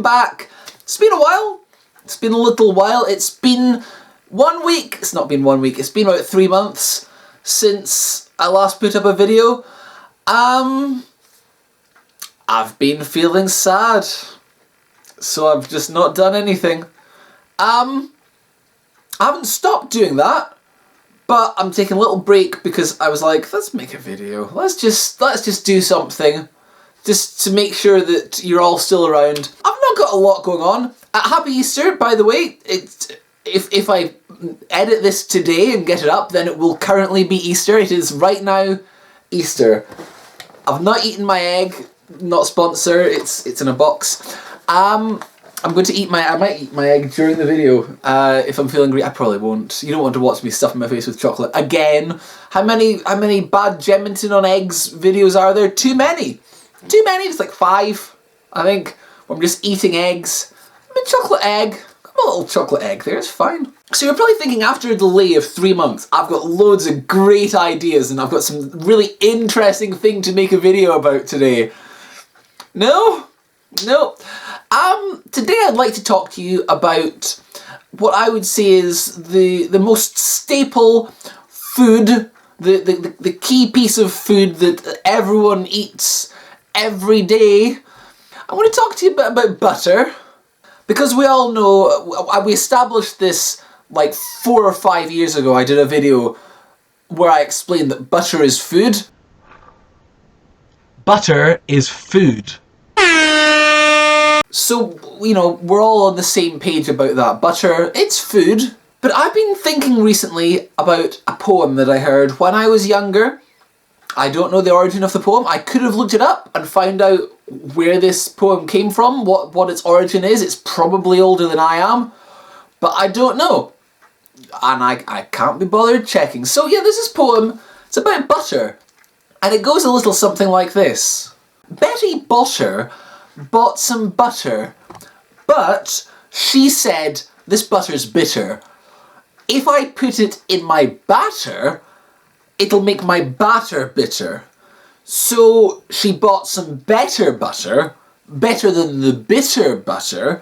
back. It's been a while. It's been a little while. It's been 1 week. It's not been 1 week. It's been about 3 months since I last put up a video. I've been feeling sad, so I've just not done anything. I haven't stopped doing that, but I'm taking a little break because I was like, let's make a video. Let's just do something, just to make sure that you're all still around. I've not got a lot going on. Happy Easter, by the way. If I edit this today and get it up, then it will currently be Easter. It is right now Easter. I've not eaten my egg. Not sponsor. It's in a box. I'm going to eat I might eat my egg during the video if I'm feeling great. I probably won't. You don't want to watch me stuffing my face with chocolate again. How many bad Gemington on eggs videos are there? Too many. Too many. It's like 5, I think. I'm just eating eggs. I'm a chocolate egg. I'm a little chocolate egg there. It's fine. So you're probably thinking, after a delay of 3 months, I've got loads of great ideas and I've got some really interesting thing to make a video about today. No? No. Today I'd like to talk to you about what I would say is the most staple food, the key piece of food that everyone eats every day. I want to talk to you a bit about butter, because we all know, we established this like 4 or 5 years ago. I did a video where I explained that butter is food. Butter is food. So, you know, we're all on the same page about that. Butter, it's food. But I've been thinking recently about a poem that I heard when I was younger. I don't know the origin of the poem. I could have looked it up and found out where this poem came from, what its origin is. It's probably older than I am, but I don't know. And I can't be bothered checking. So yeah, there's this poem. It's about butter. And it goes a little something like this. Betty Botter bought some butter, but she said, this butter's bitter. If I put it in my batter, it'll make my batter bitter. So she bought some better butter, better than the bitter butter,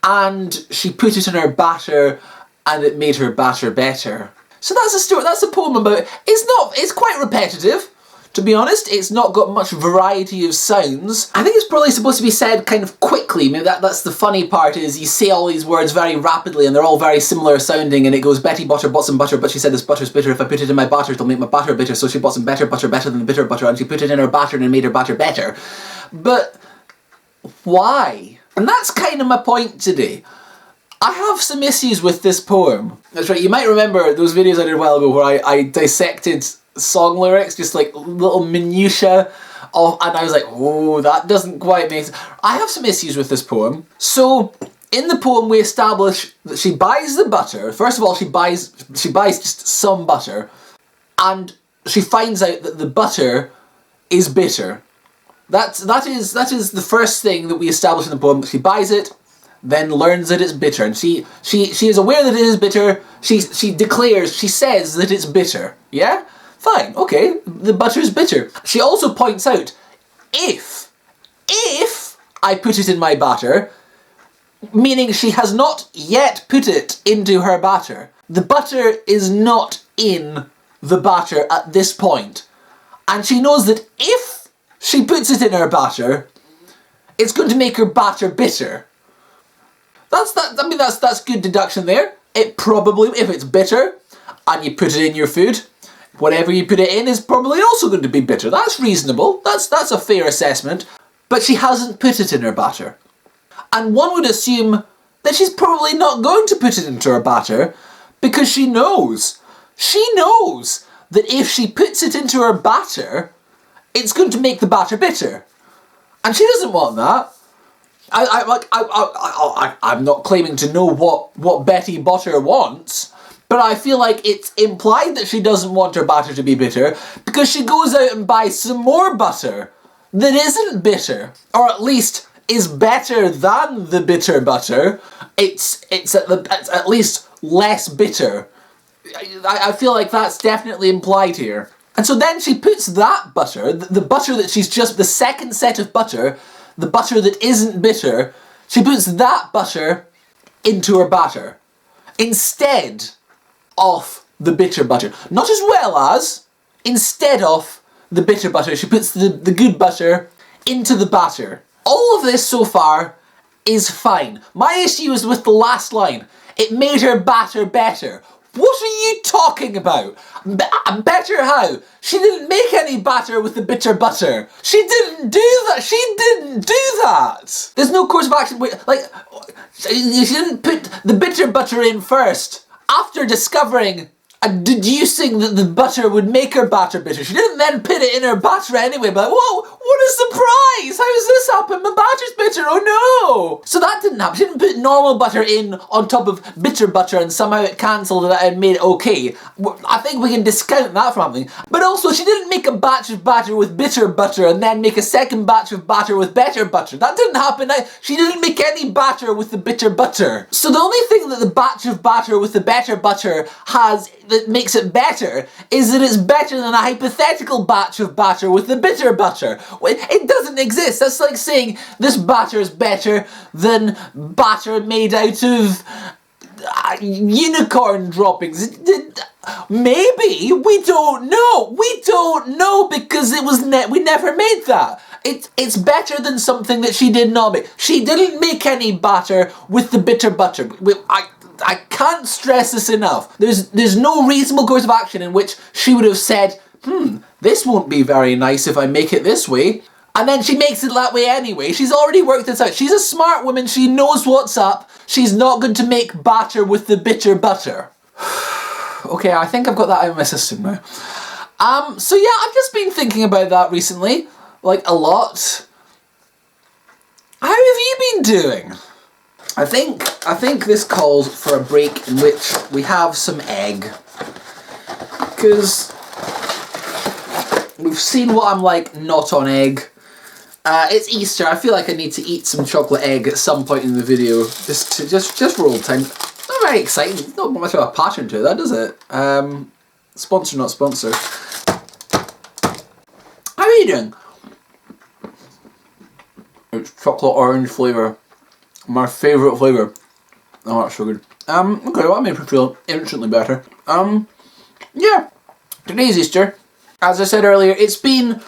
and she put it in her batter and it made her batter better. So that's a story, that's a poem about, it's quite repetitive. To be honest, it's not got much variety of sounds. I think it's probably supposed to be said kind of quickly. Maybe that's the funny part, is you say all these words very rapidly and they're all very similar sounding, and it goes, Betty Botter bought some butter, but she said this butter's bitter. If I put it in my batter, it'll make my batter bitter. So she bought some better butter, better than the bitter butter, and she put it in her batter and it made her batter better. But why? And that's kind of my point today. I have some issues with this poem. That's right, you might remember those videos I did a while ago where I dissected song lyrics, just like little minutiae of, and I was like, oh, that doesn't quite make sense. I have some issues with this poem. So in the poem we establish that she buys the butter. First of all, she buys just some butter, and she finds out that the butter is bitter. That is the first thing that we establish in the poem. She buys it, then learns that it's bitter, and she is aware that it is bitter. She says that it's bitter. Yeah? Fine, okay, the butter is bitter. She also points out, if I put it in my batter, meaning she has not yet put it into her batter. The butter is not in the batter at this point. And she knows that if she puts it in her batter, it's going to make her batter bitter. That's good deduction there. It probably, if it's bitter, and you put it in your food, whatever you put it in is probably also going to be bitter. That's reasonable. That's a fair assessment. But she hasn't put it in her batter. And one would assume that she's probably not going to put it into her batter, because she knows that if she puts it into her batter, it's going to make the batter bitter. And she doesn't want that. I'm not claiming to know what Betty Botter wants, but I feel like it's implied that she doesn't want her batter to be bitter, because she goes out and buys some more butter that isn't bitter, or at least is better than the bitter butter. It's at least less bitter. I feel like that's definitely implied here. And so then she puts that butter, the butter that she's just, the second set of butter, the butter that isn't bitter, She puts that butter into her batter instead of the bitter butter. Not as well as, instead of the bitter butter. She puts the good butter into the batter. All of this so far is fine. My issue is with the last line. It made her batter better. What are you talking about? Better how? She didn't make any batter with the bitter butter. She didn't do that. She didn't do that. There's no course of action. Like, she didn't put the bitter butter in first after discovering and deducing that the butter would make her batter bitter. She didn't then put it in her batter anyway, but whoa, what a surprise! How does this happen? My batter's bitter, oh no! So that didn't happen. She didn't put normal butter in on top of bitter butter and somehow it cancelled it and made it okay. I think we can discount that from happening. But also, she didn't make a batch of batter with bitter butter and then make a second batch of batter with better butter. That didn't happen. She didn't make any batter with the bitter butter. So the only thing that the batch of batter with the better butter has that makes it better is that it's better than a hypothetical batch of batter with the bitter butter. It doesn't exist. That's like saying this batter is better than batter made out of unicorn droppings. Maybe, we don't know. We don't know because it was we never made that. It's better than something that she did not make. She didn't make any batter with the bitter butter. I can't stress this enough. There's no reasonable course of action in which she would have said, this won't be very nice if I make it this way. And then she makes it that way anyway. She's already worked this out. She's a smart woman. She knows what's up. She's not going to make batter with the bitter butter. Okay, I think I've got that out of my system now. So yeah, I've just been thinking about that recently. Like, a lot. How have you been doing? I think this calls for a break in which we have some egg. Because we've seen what I'm like not on egg. It's Easter. I feel like I need to eat some chocolate egg at some point in the video. Just for old time. Not very exciting. Not much of a pattern to that, does it? Sponsor, not sponsor. How are you doing? It's chocolate orange flavour. My favourite flavour. Oh, that's so good. Okay, well, that made me feel instantly better. Yeah. Today's Easter. As I said earlier, it's been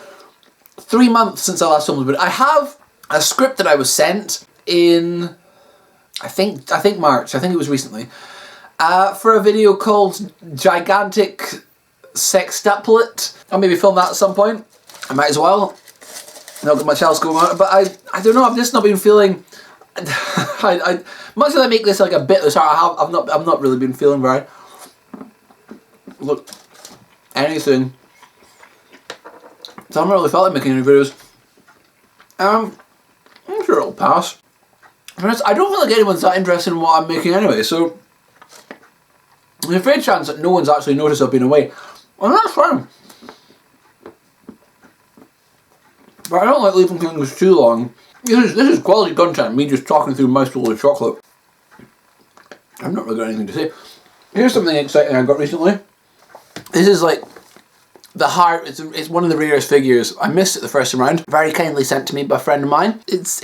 3 months since I last filmed, but I have a script that I was sent in, I think March. I think it was recently. For a video called Gigantic Sextuplet. I'll maybe film that at some point. I might as well. Not got much else going on, but I don't know, I've just not been feeling... much as I make this like a bit of a start, I've not really been feeling very... Look, anything. So I haven't really felt like making any videos. I'm sure it'll pass. I don't feel like anyone's that interested in what I'm making anyway, so there's a fair chance that no one's actually noticed I've been away. And that's fine. But I don't like leaving things too long. This is quality content, me just talking through a mouthful of chocolate. I've not really got anything to say. Here's something exciting I got recently. This is like the heart, it's one of the rarest figures. I missed it the first time around. Very kindly sent to me by a friend of mine. It's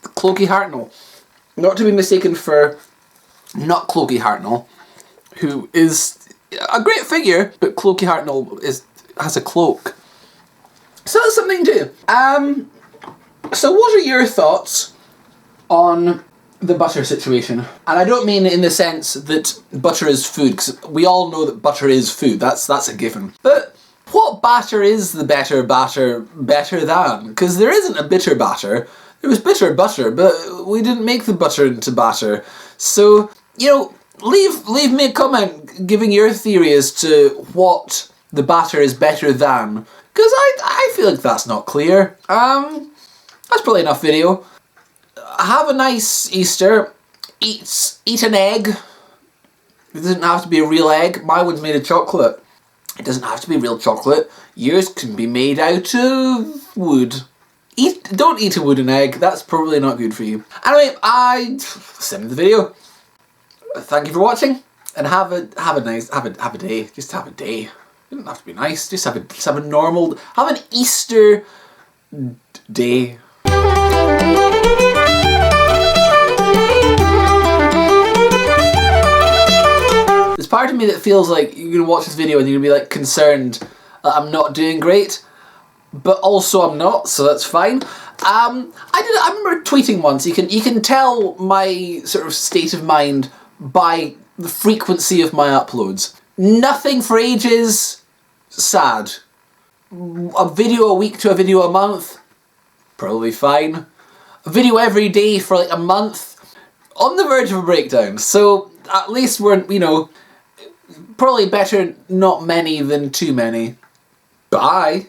Cloaky Hartnell. Not to be mistaken for not Cloaky Hartnell, who is a great figure, but Cloaky Hartnell has a cloak. So that's something too. So what are your thoughts on the butter situation? And I don't mean in the sense that butter is food, because we all know that butter is food. That's a given. But what batter is the better than? Because there isn't a bitter batter. There was bitter butter, but we didn't make the butter into batter. So, you know, leave me a comment giving your theory as to what the batter is better than. Because I feel like that's not clear. That's probably enough video. Have a nice Easter. Eat an egg. It doesn't have to be a real egg. My one's made of chocolate. It doesn't have to be real chocolate. Yours can be made out of wood. Don't eat a wooden egg. That's probably not good for you. Anyway, that's the end of the video. Thank you for watching, and have a day. Just have a day. It doesn't have to be nice. Just have a normal. Have an Easter day. part of me that feels like you're going to watch this video and you're going to be like concerned that I'm not doing great, but also I'm not, so that's fine. I remember tweeting once, you can tell my sort of state of mind by the frequency of my uploads. Nothing for ages, sad. A video a week to a video a month, probably fine. A video every day for like a month, on the verge of a breakdown. So at least we're, you know, probably better not many than too many. Bye.